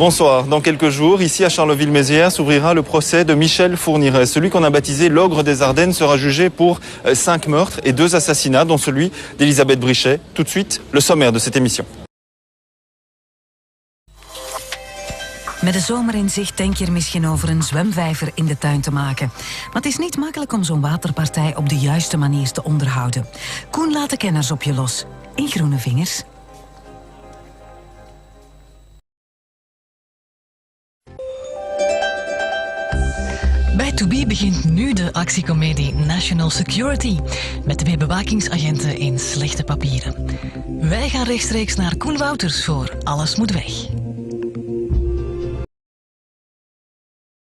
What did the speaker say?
Bonsoir. Dans quelques jours, ici à Charleville-Mézières, s'ouvrira le procès de Michel Fourniret. Celui qu'on a baptisé l'ogre des Ardennes sera jugé pour 5 meurtres et 2 assassinats, dont celui d'Elisabeth Brichet. Tout de suite, le sommaire de cette émission. Met de zomer in zicht denk je er misschien over een zwemvijver in de tuin te maken. Maar het is niet makkelijk om zo'n waterpartij op de juiste manier te onderhouden. Koen laat de kenners op je los. In Groene Vingers. Bij To-Be begint nu de actiecomedie National Security. Met 2 bewakingsagenten in slechte papieren. Wij gaan rechtstreeks naar Koen Wouters voor Alles moet weg.